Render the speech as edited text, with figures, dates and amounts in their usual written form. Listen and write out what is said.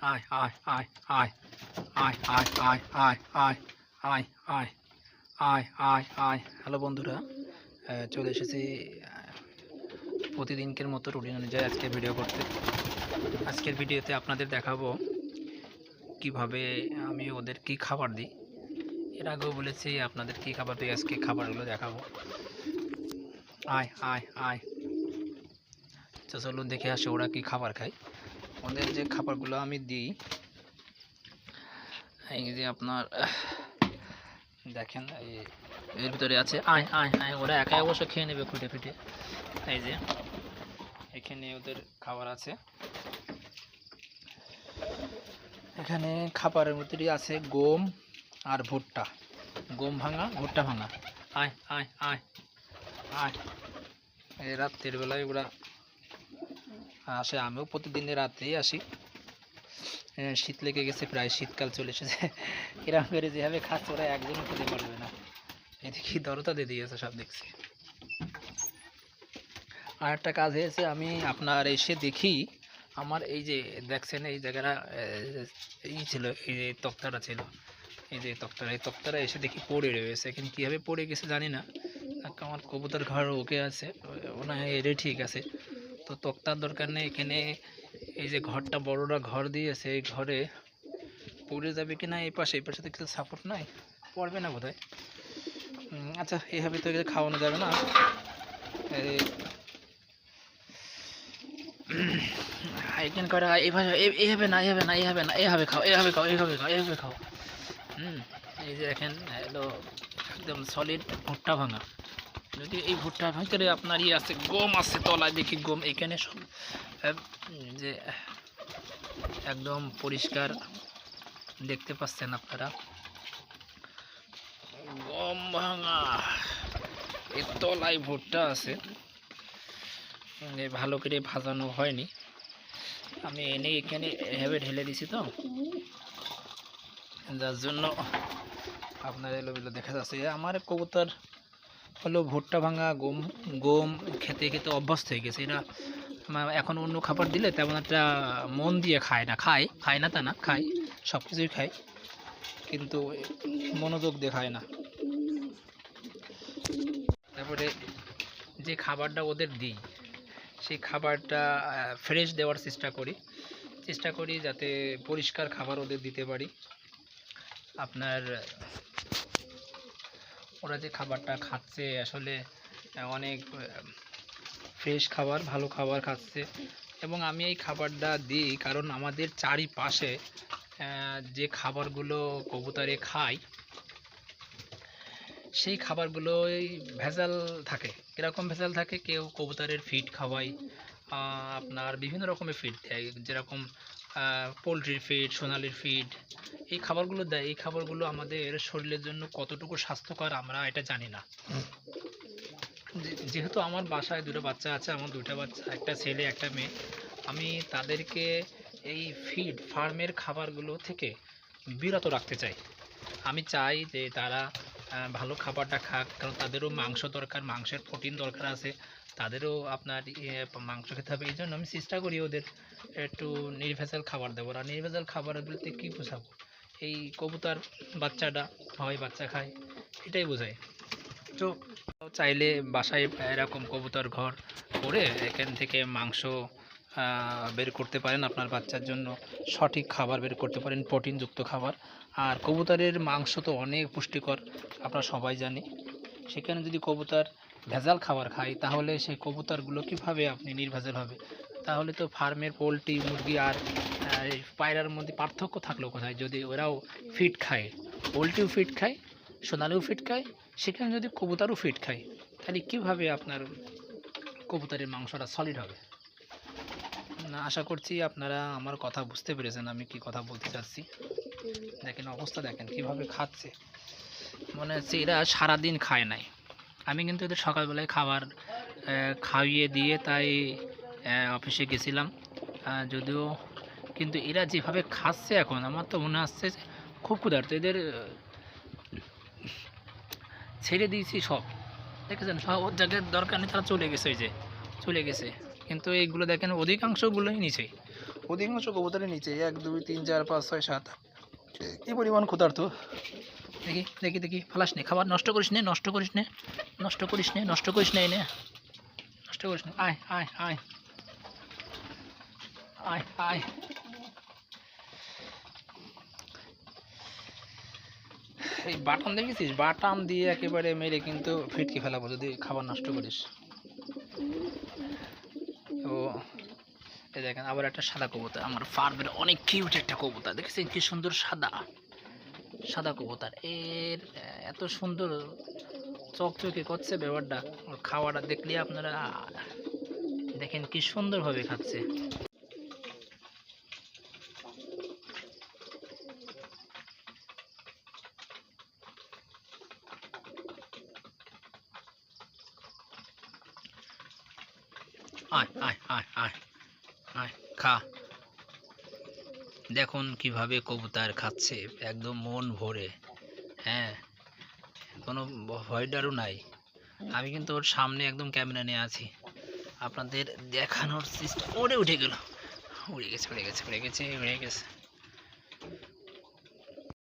আয় আয় আয় আয় আয় আয় আয় আয় আয় আয় আয় আয় আয় আয় হ্যালো বন্ধুরা, চলে এসেছি প্রতিদিনকের মতো রুটিন অনুযায়ী আজকে ভিডিও করতে। আজকের ভিডিওতে আপনাদের দেখাবো কিভাবে আমি ওদের কি খাবার দিই। এর আগেও বলেছি আপনাদের কি খাবার দিই, আজকে খাবারগুলো দেখাবো। আয় আয় আয় তো চলুন দেখে আসে ওরা কি খাবার খায়। ওদের যে খাবারগুলো আমি দিই, এই যে আপনার দেখেন এর ভিতরে আছে আয় আয় আয়, ওরা একাই অবশ্য খেয়ে নেবে ফুটে ফুটে। এই যে এখানে ওদের খাবার আছে, এখানে খাবারের মধ্যে আছে গম আর ভুট্টা, গম ভাঙা ভুট্টা ভাঙা। আয় আয় আয় আয়, এই রাত্রের বেলায় ওরা আসে, আমিও প্রতিদিনের রাত্রেই আসি। শীত লেগে গেছে, প্রায় শীতকাল চলে এসেছে। এরকম করে যেভাবে খাচ্ছে ওরা একজনও খেতে পারবে না। এদিকে দরতা দিয়ে দিয়েছে সব দেখছি। আর একটা কাজ হয়েছে, আমি আপনার এসে দেখি আমার এই যে দেখছেন এই জায়গাটা এই ছিল, এই যে তক্তাটা ছিল, এই যে তক্তাটা, এই তক্তাটা এসে দেখি পড়ে রয়েছে। এখানে কীভাবে পড়ে গেছে জানি না। আমার কবুতর ঘর ওকে আছে, ওনার এটাই ঠিক আছে, তো তক্তার দরকার নেই। এখানে এই যে ঘরটা বড়রা ঘর দিয়েছে, এই ঘরে পড়ে যাবে কি না, এই পাশে তো কিছু সাপোর্ট নাই, পড়বে না বোধহয়। আচ্ছা, এইভাবে তো খাওয়ানো যাবে না। এখানে করা এইভাবে, এইভাবে না, এইভাবে না, এইভাবে না, এইভাবে খাও, এইভাবে খাও, এইভাবে খাও, এইভাবে খাও। এই যে দেখেন এলো একদম সলিড ভুট্টা ভাঙা। যদি এই ভুট্টার ভিতরে আপনার আছে গম আছে, তলায় দেখি গম, এখানে সব যে একদম পরিষ্কার দেখতে পাচ্ছেন আপনারা, গম ভাঙা, এর তলায় ভুট্টা আছে, ভালো করে ভাজানো হয়নি। আমি এনে এখানে এভাবে ঢেলে দিছি, তো যার জন্য আপনার এলোমেলো দেখা যাচ্ছে। আমার কবুতর হলো ভুট্টা ভাঙা গম গম খেতে খেতে অভ্যস্ত হয়ে গেছে। এরা এখন অন্য খাবার দিলে তেমন একটা মন দিয়ে খায় না, খায় না তা না, খায়, সব কিছুই খায়, কিন্তু মনোযোগ দিয়ে খায় না। তারপরে যে খাবারটা ওদের দিই, সেই খাবারটা ফ্রেশ দেওয়ার চেষ্টা করি যাতে পরিষ্কার খাবার ওদের দিতে পারি। আপনার ওরা যে খাবারটা খাচ্ছে আসলে অনেক ফ্রেশ খাবার, ভালো খাবার খাচ্ছে। এবং আমি এই খাবারটা দিই কারণ আমাদের চারিপাশে যে খাবারগুলো কবুতরে খায়, সেই খাবারগুলোই ভেজাল থাকে। কীরকম ভেজাল থাকে, কেউ কবুতরের ফিড খাওয়ায়, আপনার বিভিন্ন রকমের ফিড দেয়, যেরকম পোলট্রির ফিড, সোনালির ফিড, এই খাবারগুলো দেয়। এই খাবারগুলো আমাদের শরীরের জন্য কতটুকু স্বাস্থ্যকর আমরা এটা জানি না। যেহেতু আমার বাসায় দুটো বাচ্চা আছে, আমার দুটো বাচ্চা, একটা ছেলে একটা মেয়ে, আমি তাদেরকে এই ফিড ফার্মের খাবারগুলো থেকে বিরত রাখতে চাই। আমি চাই যে তারা ভালো খাবারটা খাক, কারণ তাদেরও মাংস দরকার, মাংসের প্রোটিন দরকার আছে, তাদেরও আপনার মাংস খেতে হবে। এই জন্য আমি চেষ্টা করি ওদের একটু নির্ভেজাল খাবার দেবো। আর নির্ভেজাল খাবার বলতে কী বোঝাবো, এই কবুতর বাচ্চাটা হয়, বাচ্চা খায়, এটাই বোঝায়। তো চাইলে বাসায় এরকম কবুতর ঘর করে এখান থেকে মাংস বের করতে পারেন, আপনার বাচ্চার জন্য সঠিক খাবার বের করতে পারেন, প্রোটিনযুক্ত খাবার। আর কবুতরের মাংস তো অনেক পুষ্টিকর, আপনারা সবাই জানি। সেখানে যদি কবুতর ভেজাল খাবার খায়, তাহলে সেই কবুতরগুলো কীভাবে আপনি নির্ভেজাল হবে? তাহলে তো ফার্মের পোলট্রি, মুরগি আর পায়রার মধ্যে পার্থক্য থাকলো কোথায়? যদি ওরাও ফিড খায়, পোলট্রিও ফিড খায়, সোনালিও ফিড খায়, সেখানে যদি কবুতরও ফিড খায়, তাহলে কীভাবে আপনার কবুতরের মাংসটা সলিড হবে? আশা করছি আপনারা আমার কথা বুঝতে পেরেছেন, আমি কি কথা বলতে চাচ্ছি। দেখেন অবস্থা, দেখেন কিভাবে খাচ্ছে, মনে হচ্ছে এরা সারাদিন খায় নাই। আমি কিন্তু এদের সকালবেলায় খাবার খাইয়ে দিয়ে তাই অফিসে গেছিলাম, যদিও কিন্তু এরা যেভাবে খাচ্ছে এখন আমার তো মনে হচ্ছে খুব ক্ষুধার্ত। এদের ছেড়ে দিয়েছি সব, দেখেছেন সব, ওর জায়গার দরকার নেই, তারা চলে গেছে, ওই যে চলে গেছে। কিন্তু এইগুলো দেখেন অধিকাংশগুলোই নিচে, অধিকাংশ কবুতরের নিচে 1 2 3 4 5 6 7 এই পরিমাণ ক্ষুধার্ত। দেখি দেখি দেখি, ফালাস নে, খাবার নষ্ট করিস নে, নষ্ট করিস নে, নষ্ট করিস নে, নষ্ট করিস নে, এনে নষ্ট করিস নে। আয় আয় আয় আয় আয়। এই বাটাম দেখেছিস, বাটাম দিয়ে একেবারে মেরে কিন্তু ফিটকে ফেলাবো যদি খাবার নষ্ট করিস। ও এই দেখেন আবার একটা সাদা কবুতর, আমার ফার্মের অনেক কিউট একটা কবুতর, দেখেছেন কি সুন্দর সাদা সাদা কবুতর। এর এত সুন্দর চকচকে করছে ব্যাপারটা, ওর খাওয়াটা দেখলে আপনারা দেখেন কি সুন্দরভাবে খাচ্ছে। আয় আয় আয় আয় আয় খা। দেখুন কিভাবে কবুতর খাচ্ছে একদম মন ভরে। হ্যাঁ, কোনো ভয় ডরও নাই। আমি কিন্তু ওর সামনে একদম ক্যামেরা নিয়ে আছি, আপনাদের দেখানোর চেষ্টা। ওরে উঠে গেল, উড়ে গেছে উড়ে গেছে উড়ে গেছে উড়ে গেছে।